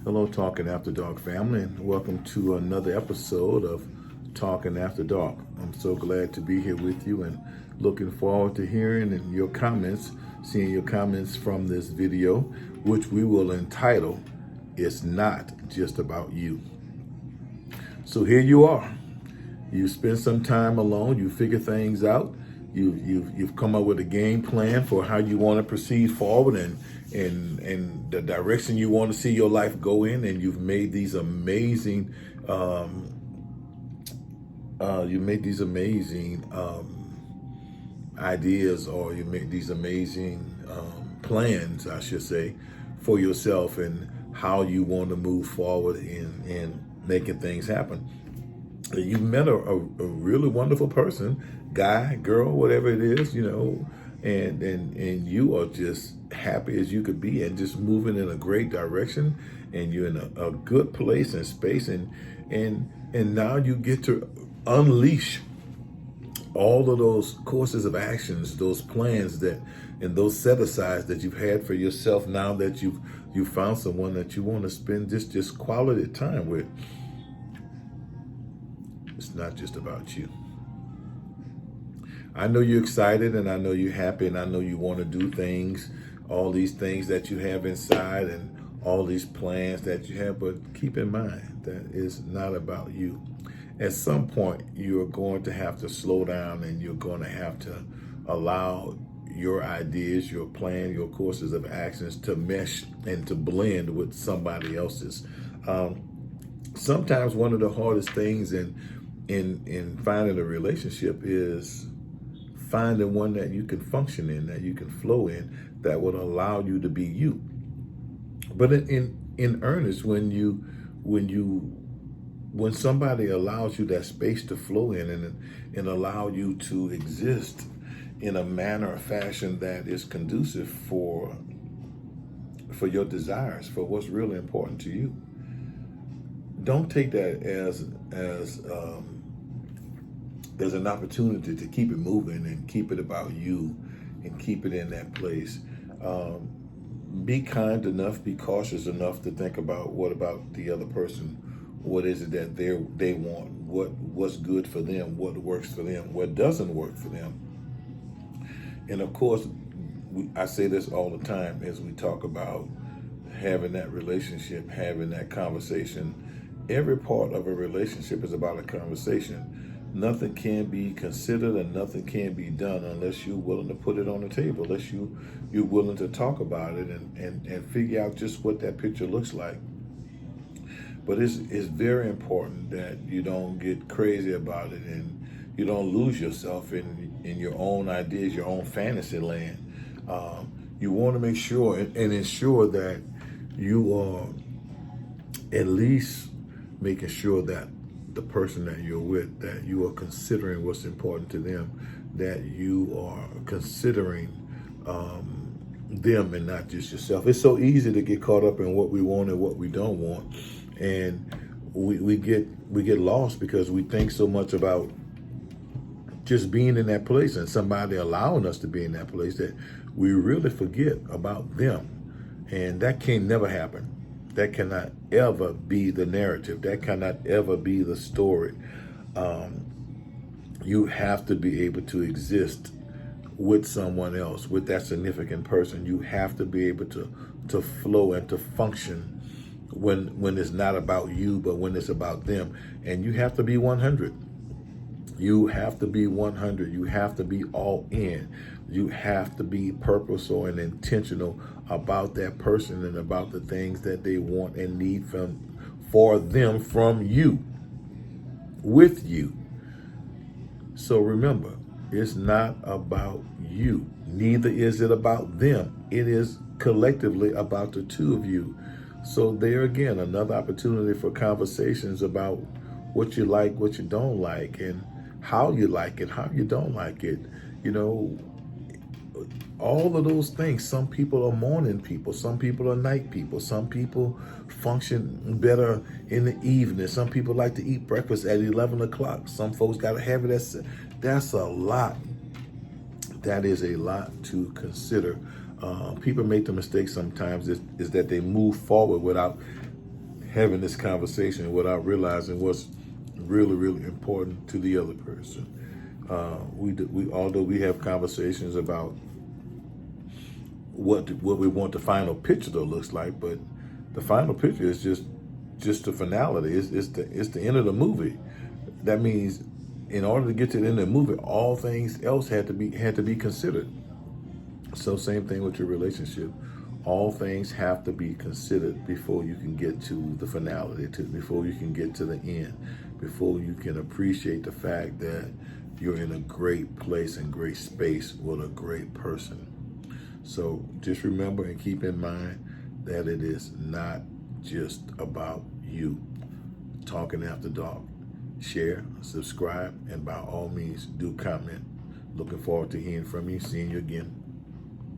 Hello, Talking After Dark family, and welcome to another episode of Talking After Dark. I'm so glad to be here with you and looking forward to hearing your comments, seeing your comments from this video, which we will entitle, It's Not Just About You. So here you are. You spend some time alone, you figure things out, you've come up with a game plan for how you want to proceed forward and the direction you want to see your life go in, and you've made these amazing ideas, or you make these amazing plans, I should say, for yourself and how you want to move forward in making things happen. You met a really wonderful person, guy, girl, whatever it is, and you are just happy as you could be and just moving in a great direction, and you're in a good place and space, and now you get to unleash all of those courses of actions, those plans and those set-asides that you've had for yourself, now that you've found someone that you want to spend just quality time with. It's not just about you. I know you're excited, and I know you're happy, and I know you want to do things, all these things that you have inside and all these plans that you have, but keep in mind that it's not about you. At some point, you're going to have to slow down, and you're going to have to allow your ideas, your plan, your courses of actions to mesh and to blend with somebody else's. Sometimes one of the hardest things in finding a relationship is finding one that you can function in, that you can flow in, that will allow you to be you. But in earnest, when somebody allows you that space to flow in and allow you to exist in a manner or fashion that is conducive for your desires, for what's really important to you, don't take that as an opportunity to keep it moving and keep it about you and keep it in that place. Be kind enough, be cautious enough to think about, what about the other person? What is it that they want? What's good for them? What works for them? What doesn't work for them? And of course, I say this all the time as we talk about having that relationship, having that conversation. Every part of a relationship is about a conversation. Nothing can be considered and nothing can be done unless you're willing to put it on the table, unless you're willing to talk about it and figure out just what that picture looks like. But it's very important that you don't get crazy about it and you don't lose yourself in your own ideas, your own fantasy land. You want to make sure and ensure that you are at least making sure that the person that you're with, that you are considering what's important to them, that you are considering them and not just yourself. It's so easy to get caught up in what we want and what we don't want, and we get lost because we think so much about just being in that place and somebody allowing us to be in that place that we really forget about them, and that can never happen. That cannot ever be the narrative. That cannot ever be the story. You have to be able to exist with someone else, with that significant person. You have to be able to flow and to function when it's not about you, but when it's about them. And you have to be 100. You have to be 100. You have to be all in. You have to be purposeful and intentional about that person and about the things that they want and need for them from you, with you. So remember, it's not about you. Neither is it about them. It is collectively about the two of you. So there again, another opportunity for conversations about what you like, what you don't like, and how you like it, how you don't like it. All of those things. Some people are morning people. Some people are night people. Some people function better in the evening. Some people like to eat breakfast at 11 o'clock. Some folks got to have it that's a lot. That is a lot to consider. People make the mistake sometimes is that they move forward without having this conversation without realizing what's really, really important to the other person. Although we have conversations about what we want the final picture to look like, but the final picture is just the finality. It's the end of the movie. That means in order to get to the end of the movie, all things else had to be considered. So same thing with your relationship. All things have to be considered before you can get to the finality, before you can get to the end, before you can appreciate the fact that you're in a great place and great space with a great person. So just remember and keep in mind that it is not just about you. Talking After Dark. Share, subscribe, and by all means, do comment. Looking forward to hearing from you, seeing you again